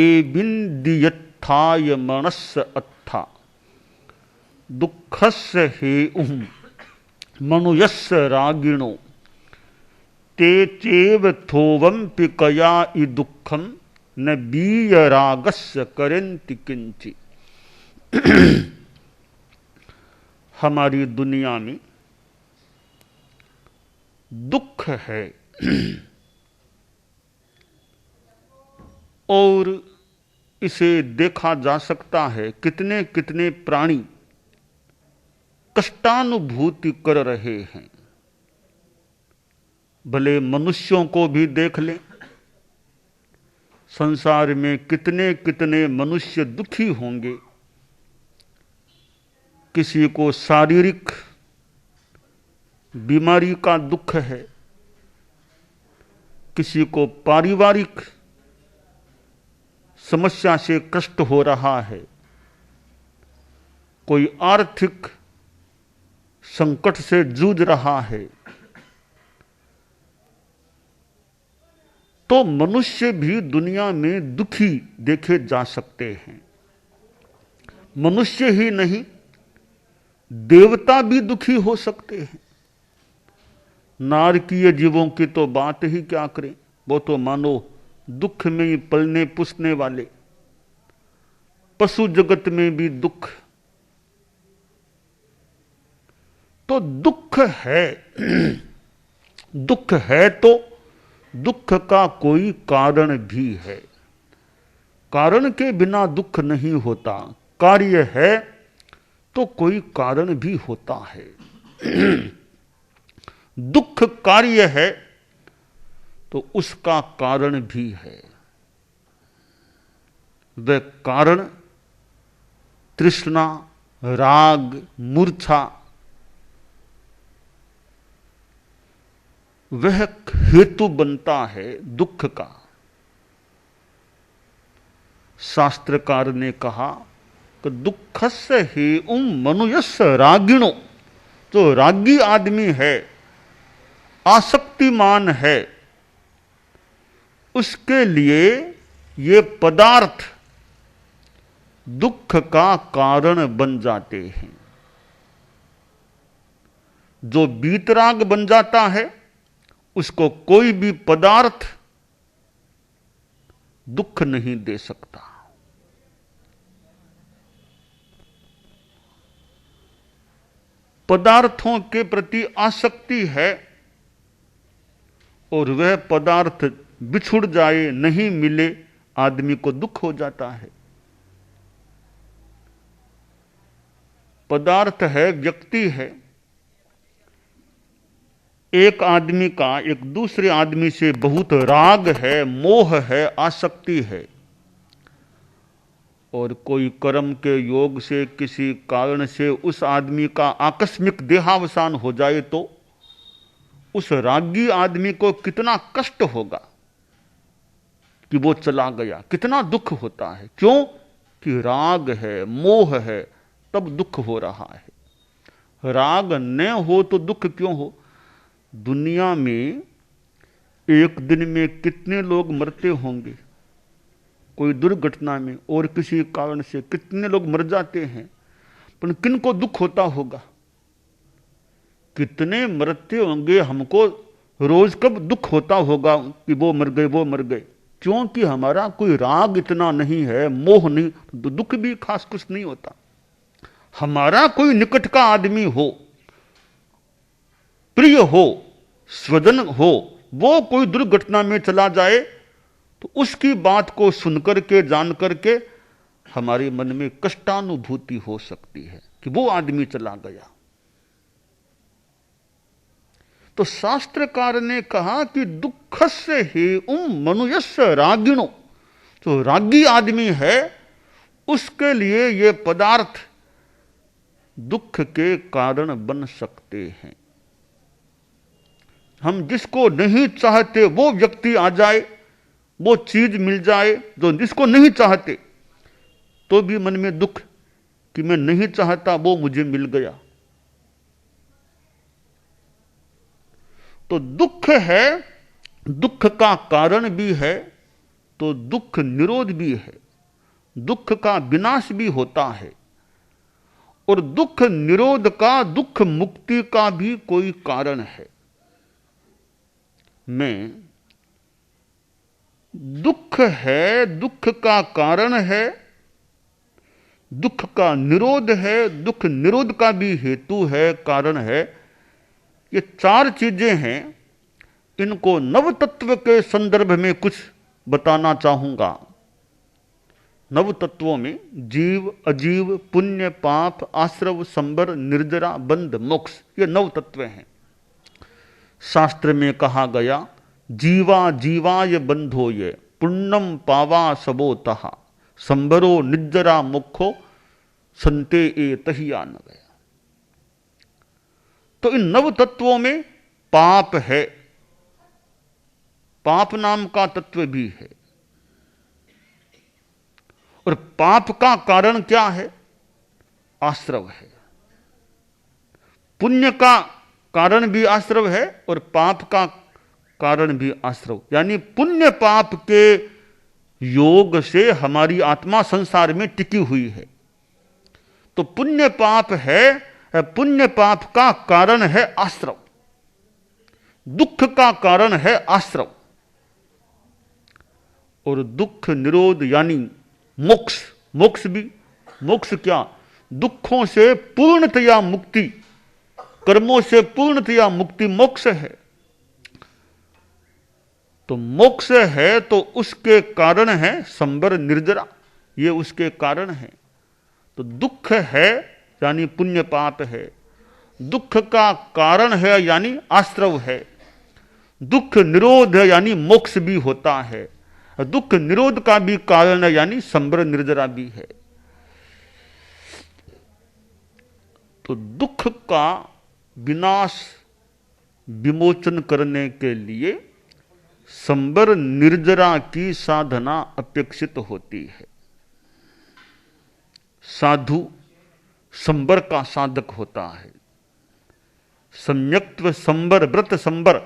देविन्द्रियत्थाय मनस्य अत्था दुःखस्य हेतुः मनुयस्य रागिणो ते चैव थोवंपि कया इ दुःखं न वीयरागस्य करन्ति किंचित्। हमारी दुनिया में दुख है और इसे देखा जा सकता है। कितने कितने प्राणी कष्टानुभूति कर रहे हैं। भले मनुष्यों को भी देख लें, संसार में कितने कितने मनुष्य दुखी होंगे। किसी को शारीरिक बीमारी का दुख है, किसी को पारिवारिक समस्या से कष्ट हो रहा है, कोई आर्थिक संकट से जूझ रहा है। तो मनुष्य भी दुनिया में दुखी देखे जा सकते हैं। मनुष्य ही नहीं, देवता भी दुखी हो सकते हैं। नारकीय जीवों की तो बात ही क्या करें, वो तो मानो दुख में ही पलने पुसने वाले। पशु जगत में भी दुख। तो दुख है। दुख है तो दुख का कोई कारण भी है। कारण के बिना दुख नहीं होता। कार्य है तो कोई कारण भी होता है। दुख कार्य है तो उसका कारण भी है। वह कारण तृष्णा, राग, मूर्छा, वह हेतु बनता है दुख का। शास्त्रकार ने कहा कि दुःखस्य हेतुः मनुयस्य रागिणो, जो रागी आदमी है, आसक्तिमान है, उसके लिए ये पदार्थ दुख का कारण बन जाते हैं। जो वीतराग बन जाता है उसको कोई भी पदार्थ दुख नहीं दे सकता। पदार्थों के प्रति आसक्ति है और वह पदार्थ बिछुड़ जाए, नहीं मिले, आदमी को दुख हो जाता है। पदार्थ है, व्यक्ति है। एक आदमी का एक दूसरे आदमी से बहुत राग है, मोह है, आसक्ति है, और कोई कर्म के योग से किसी कारण से उस आदमी का आकस्मिक देहावसान हो जाए तो उस रागी आदमी को कितना कष्ट होगा कि वो चला गया। कितना दुख होता है। क्यों? कि राग है, मोह है, तब दुख हो रहा है। राग न हो तो दुख क्यों हो? दुनिया में एक दिन में कितने लोग मरते होंगे, कोई दुर्घटना में और किसी कारण से कितने लोग मर जाते हैं, पर किनको दुख होता होगा? कितने मरते होंगे, हमको रोज कब दुख होता होगा कि वो मर गए, वो मर गए। क्योंकि हमारा कोई राग इतना नहीं है, मोह नहीं, तो दुख भी खास कुछ नहीं होता। हमारा कोई निकट का आदमी हो, प्रिय हो, स्वजन हो, वो कोई दुर्घटना में चला जाए तो उसकी बात को सुनकर के, जान करके हमारे मन में कष्टानुभूति हो सकती है कि वो आदमी चला गया। तो शास्त्रकार ने कहा कि दुःखस्य हेतुः मनुयस्य रागिणो, जो रागी आदमी है उसके लिए ये पदार्थ दुख के कारण बन सकते हैं। हम जिसको नहीं चाहते वो व्यक्ति आ जाए, वो चीज मिल जाए जो जिसको नहीं चाहते, तो भी मन में दुख कि मैं नहीं चाहता, वो मुझे मिल गया। तो दुख है, दुख का कारण भी है तो दुख निरोध भी है, दुख का विनाश भी होता है, और दुख निरोध का, दुख मुक्ति का भी कोई कारण है। मैं दुख है, दुख का कारण है, दुख का निरोध है, दुख निरोध का भी हेतु है, कारण है, ये चार चीजें हैं। इनको नव तत्व के संदर्भ में कुछ बताना चाहूंगा। नव तत्वों में जीव, अजीव, पुण्य, पाप, आश्रव, संबर, निर्जरा, बंध, मोक्ष, ये नव तत्व हैं। शास्त्र में कहा गया, जीवा जीवाय बंधो ये पुण्यम पावा सबोतः संबरो निज्जरा मुखो संते ए तहिया न गया। तो इन नव तत्वों में पाप है, पाप नाम का तत्व भी है। और पाप का कारण क्या है? आश्रव है। पुण्य का कारण भी आश्रव है और पाप का कारण भी आश्रव, यानी पुण्य पाप के योग से हमारी आत्मा संसार में टिकी हुई है। तो पुण्य पाप है, पुण्य पाप का कारण है आश्रव, दुख का कारण है आश्रव। और दुख निरोध यानी मोक्ष, मोक्ष भी, मोक्ष क्या? दुखों से पूर्णतया मुक्ति, कर्मों से पूर्णतया मुक्ति मोक्ष है। तो मोक्ष है तो उसके कारण है संबर निर्जरा, ये उसके कारण है। तो दुख है यानी पुण्य पाप है, दुख का कारण है यानी आश्रव है, दुख निरोध है यानी मोक्ष भी होता है, दुख निरोध का भी कारण है यानी संबर निर्जरा भी है। तो दुख का विनाश विमोचन करने के लिए संबर निर्जरा की साधना अपेक्षित होती है। साधु संबर का साधक होता है। सम्यक्त्व संबर, व्रत संबर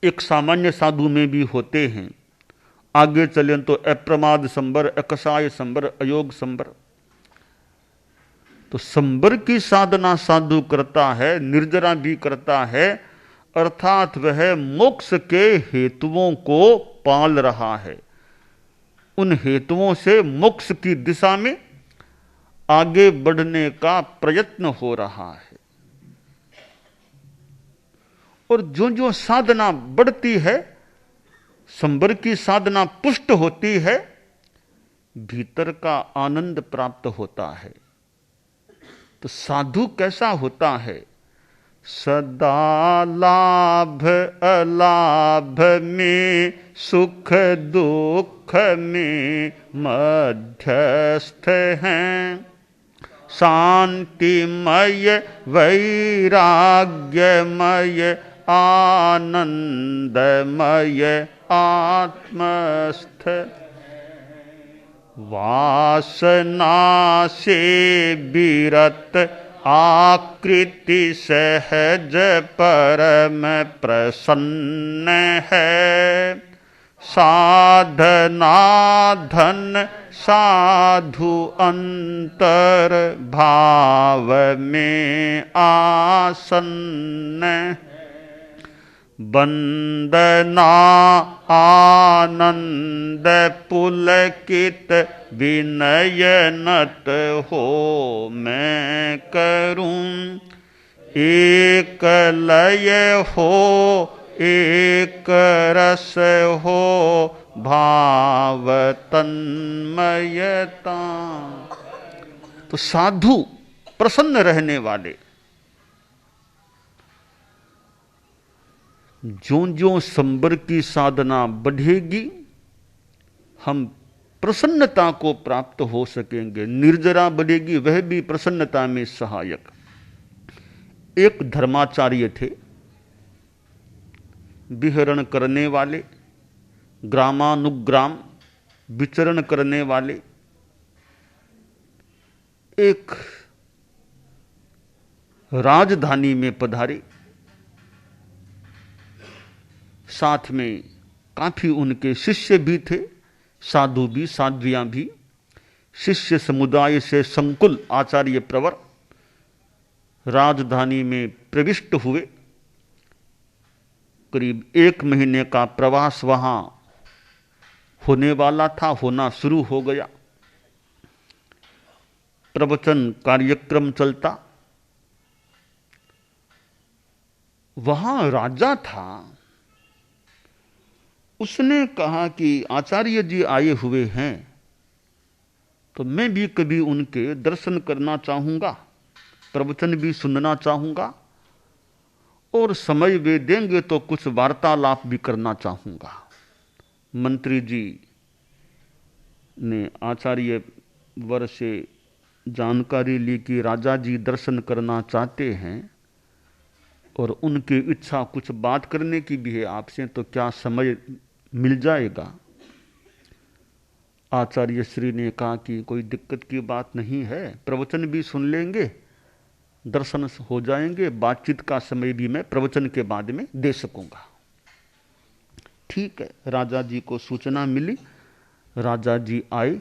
एक सामान्य साधु में भी होते हैं। आगे चलें तो अप्रमाद संबर, अकसाय संबर, अयोग संबर। तो संबर की साधना साधु करता है, निर्जरा भी करता है, अर्थात वह मोक्ष के हेतुओं को पाल रहा है। उन हेतुओं से मोक्ष की दिशा में आगे बढ़ने का प्रयत्न हो रहा है। और जो जो साधना बढ़ती है, संबर की साधना पुष्ट होती है, भीतर का आनंद प्राप्त होता है। तो साधु कैसा होता है? सदा लाभ अलाभ में, सुख दुख में मध्यस्थ हैं, शांतिमय वैराग्यमय आनंदमय आत्मस्थ, वासना से विरत आकृति सहज परम प्रसन्न है, साधना धन साधु अंतर भाव में आसन्न, वंदना आनंद पुलकित विनयनत हो मैं करूं, एक लय हो एक रस हो भाव तन्मयता। तो साधु प्रसन्न रहने वाले, ज्यों ज्यों संबर की साधना बढ़ेगी हम प्रसन्नता को प्राप्त हो सकेंगे। निर्जरा बढ़ेगी, वह भी प्रसन्नता में सहायक। एक धर्माचार्य थे, विहरण करने वाले, ग्रामानुग्राम विचरण करने वाले। एक राजधानी में पधारे, साथ में काफी उनके शिष्य भी थे, साधु भी, साध्वियां भी। शिष्य समुदाय से संकुल आचार्य प्रवर राजधानी में प्रविष्ट हुए। करीब 1 महीने का प्रवास वहां होने वाला था, होना शुरू हो गया। प्रवचन कार्यक्रम चलता। वहां राजा था, उसने कहा कि आचार्य जी आए हुए हैं तो मैं भी कभी उनके दर्शन करना चाहूंगा, प्रवचन भी सुनना चाहूंगा और समय वे देंगे तो कुछ वार्तालाप भी करना चाहूंगा। मंत्री जी ने आचार्य वर से जानकारी ली कि राजा जी दर्शन करना चाहते हैं और उनकी इच्छा कुछ बात करने की भी है आपसे, तो क्या समय मिल जाएगा? आचार्य श्री ने कहा कि कोई दिक्कत की बात नहीं है, प्रवचन भी सुन लेंगे, दर्शन हो जाएंगे, बातचीत का समय भी मैं प्रवचन के बाद में दे सकूंगा। ठीक है, राजा जी को सूचना मिली, राजा जी आए,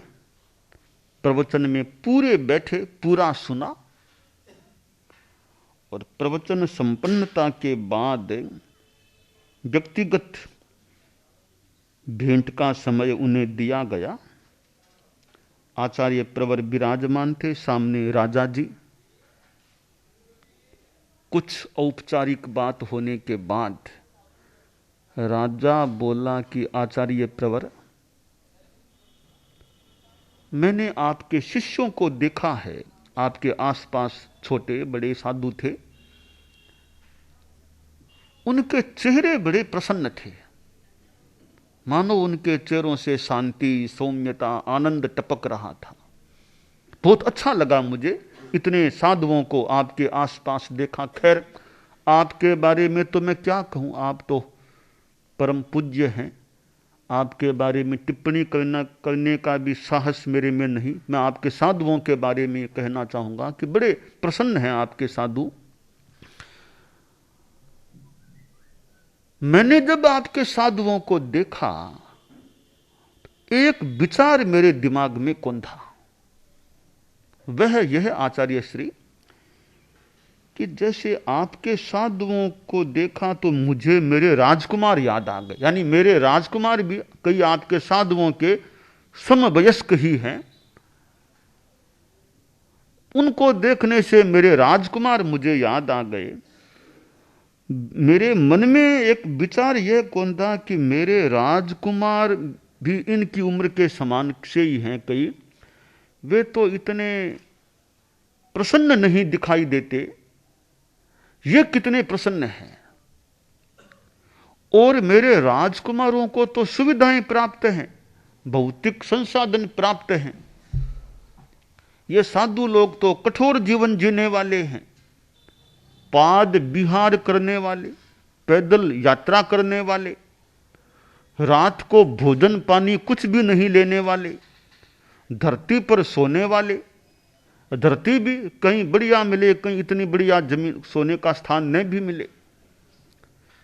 प्रवचन में पूरे बैठे, पूरा सुना और प्रवचन संपन्नता के बाद व्यक्तिगत भेंट का समय उन्हें दिया गया। आचार्य प्रवर विराजमान थे, सामने राजा जी। कुछ औपचारिक बात होने के बाद राजा बोला कि आचार्य प्रवर, मैंने आपके शिष्यों को देखा है, आपके आसपास छोटे बड़े साधु थे, उनके चेहरे बड़े प्रसन्न थे, मानो उनके चेहरों से शांति, सौम्यता, आनंद टपक रहा था। बहुत अच्छा लगा मुझे इतने साधुओं को आपके आसपास देखा। खैर, आपके बारे में तो मैं क्या कहूं, आप तो परम पूज्य हैं, आपके बारे में टिप्पणी करने का भी साहस मेरे में नहीं। मैं आपके साधुओं के बारे में कहना चाहूंगा कि बड़े प्रसन्न हैं आपके साधु। मैंने जब आपके साधुओं को देखा, एक विचार मेरे दिमाग में कौंधा। वह यह आचार्य श्री कि जैसे आपके साधुओं को देखा तो मुझे मेरे राजकुमार याद आ गए। यानी मेरे राजकुमार भी कई आपके साधुओं के समवयस्क ही हैं। उनको देखने से मेरे राजकुमार मुझे याद आ गए। मेरे मन में एक विचार यह कौंधा कि मेरे राजकुमार भी इनकी उम्र के समान से ही हैं कई, वे तो इतने प्रसन्न नहीं दिखाई देते, ये कितने प्रसन्न हैं। और मेरे राजकुमारों को तो सुविधाएं प्राप्त हैं, भौतिक संसाधन प्राप्त हैं। ये साधु लोग तो कठोर जीवन जीने वाले हैं, पाद विहार करने वाले, पैदल यात्रा करने वाले, रात को भोजन पानी कुछ भी नहीं लेने वाले, धरती पर सोने वाले। धरती भी कहीं बढ़िया मिले, कहीं इतनी बढ़िया जमीन सोने का स्थान नहीं भी मिले।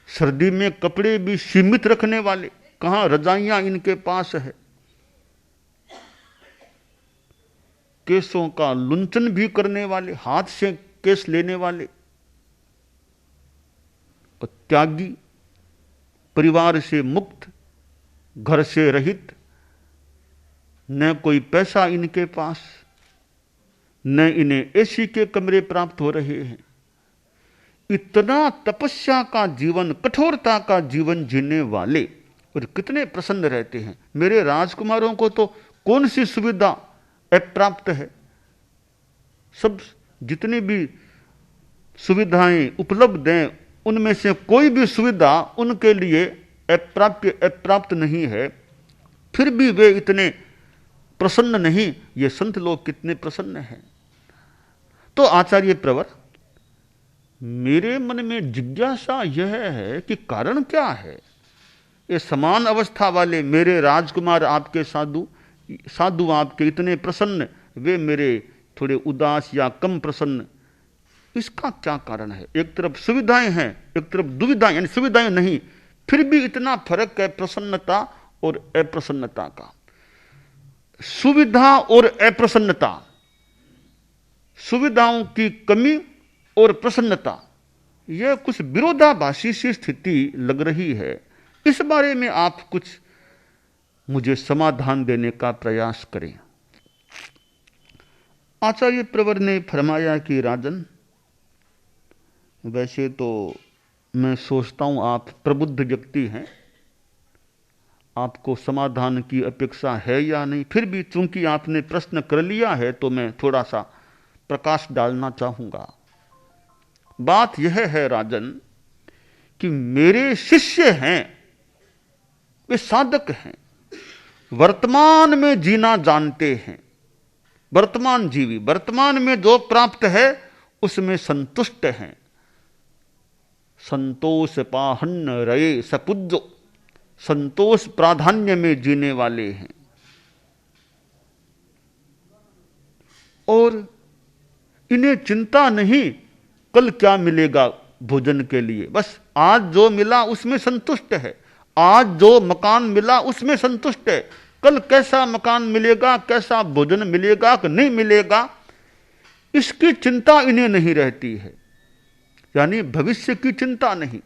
सर्दी में कपड़े भी सीमित रखने वाले, कहां रजाइयां इनके पास है। केसों का लुंचन भी करने वाले, हाथ से केस लेने वाले, और त्यागी, परिवार से मुक्त, घर से रहित, न कोई पैसा इनके पास, न इन्हें एसी के कमरे प्राप्त हो रहे हैं। इतना तपस्या का जीवन, कठोरता का जीवन जीने वाले, और कितने प्रसन्न रहते हैं। मेरे राजकुमारों को तो कौन सी सुविधा प्राप्त है? सब जितनी भी सुविधाएं उपलब्ध हैं, उनमें से कोई भी सुविधा उनके लिए अप्राप्त नहीं है। फिर भी वे इतने प्रसन्न नहीं। ये संत लोग कितने प्रसन्न हैं। तो आचार्य प्रवर, मेरे मन में जिज्ञासा यह है कि कारण क्या है? ये समान अवस्था वाले मेरे राजकुमार, आपके साधु आपके इतने प्रसन्न, वे मेरे थोड़े उदास या कम प्रसन्न, इसका क्या कारण है? एक तरफ सुविधाएं हैं, एक तरफ दुविधाएं, यानी सुविधाएं नहीं, फिर भी इतना फर्क है प्रसन्नता और अप्रसन्नता का। सुविधा और अप्रसन्नता, सुविधाओं की कमी और प्रसन्नता, यह कुछ विरोधाभासी सी स्थिति लग रही है। इस बारे में आप कुछ मुझे समाधान देने का प्रयास करें। आचार्य प्रवर ने फरमाया कि राजन, वैसे तो मैं सोचता हूं आप प्रबुद्ध व्यक्ति हैं, आपको समाधान की अपेक्षा है या नहीं, फिर भी चूंकि आपने प्रश्न कर लिया है तो मैं थोड़ा सा प्रकाश डालना चाहूंगा। बात यह है राजन कि मेरे शिष्य हैं, वे साधक हैं, वर्तमान में जीना जानते हैं, वर्तमान जीवी, वर्तमान में जो प्राप्त है उसमें संतुष्ट हैं। संतोष पाहन्न रये सपुज्जो, संतोष प्राधान्य में जीने वाले हैं। और इन्हें चिंता नहीं कल क्या मिलेगा भोजन के लिए, बस आज जो मिला उसमें संतुष्ट है, आज जो मकान मिला उसमें संतुष्ट है। कल कैसा मकान मिलेगा, कैसा भोजन मिलेगा कि नहीं मिलेगा, इसकी चिंता इन्हें नहीं रहती है, यानी भविष्य की चिंता नहीं।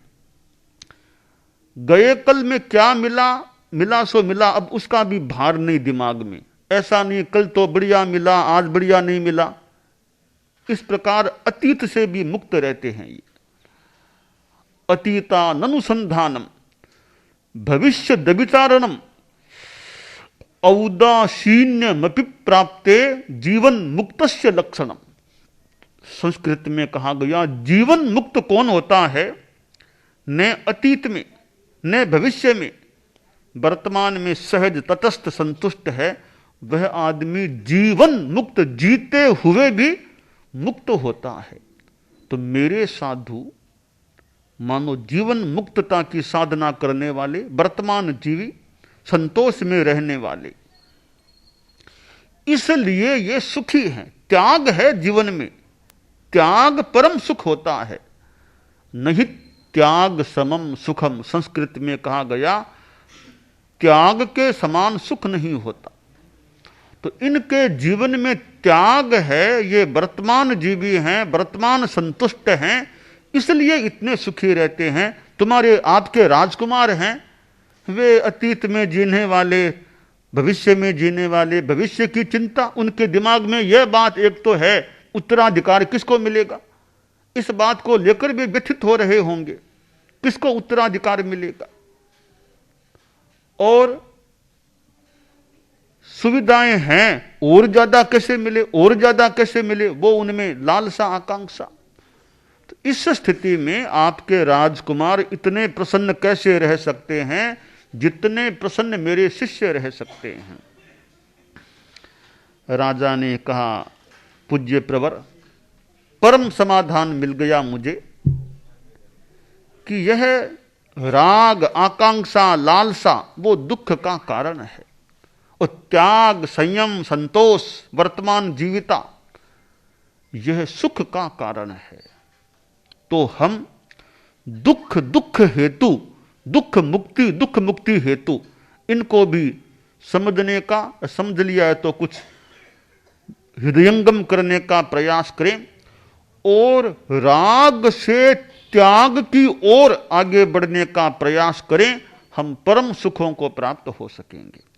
गए कल में क्या मिला, मिला सो मिला, अब उसका भी भार नहीं दिमाग में। ऐसा नहीं कल तो बढ़िया मिला आज बढ़िया नहीं मिला, इस प्रकार अतीत से भी मुक्त रहते हैं ये। अतीताननुसंधानम भविष्य दविचारणम औदासीन्यमपि प्राप्ते जीवन मुक्तस्य लक्षणम। संस्कृत में कहा गया, जीवन मुक्त कौन होता है? न अतीत में न भविष्य में, वर्तमान में सहज तटस्थ संतुष्ट है, वह आदमी जीवन मुक्त, जीते हुए भी मुक्त होता है। तो मेरे साधु मानो जीवन मुक्तता की साधना करने वाले, वर्तमान जीवी, संतोष में रहने वाले, इसलिए ये सुखी हैं। त्याग है जीवन में, त्याग परम सुख होता है। नहीं त्याग समम सुखम, संस्कृत में कहा गया, त्याग के समान सुख नहीं होता। तो इनके जीवन में त्याग है, ये वर्तमान जीवी हैं, वर्तमान संतुष्ट हैं, इसलिए इतने सुखी रहते हैं। तुम्हारे आपके राजकुमार हैं, वे अतीत में जीने वाले, भविष्य में जीने वाले, भविष्य की चिंता उनके दिमाग में। यह बात एक तो है, उत्तराधिकार किसको मिलेगा, इस बात को लेकर वे व्यथित हो रहे होंगे, किसको उत्तराधिकार मिलेगा। और सुविधाएं हैं, और ज्यादा कैसे मिले, और ज्यादा कैसे मिले, वो उनमें लालसा आकांक्षा। तो इस स्थिति में आपके राजकुमार इतने प्रसन्न कैसे रह सकते हैं जितने प्रसन्न मेरे शिष्य रह सकते हैं। राजा ने कहा, पूज्य प्रवर, परम समाधान मिल गया मुझे कि यह राग आकांक्षा लालसा वो दुख का कारण है, और त्याग संयम संतोष वर्तमान जीविता यह सुख का कारण है। तो हम दुख हेतु, दुख मुक्ति हेतु इनको भी समझने का, समझ लिया है तो कुछ हृदयंगम करने का प्रयास करें, और राग से त्याग की ओर आगे बढ़ने का प्रयास करें। हम परम सुखों को प्राप्त हो सकेंगे।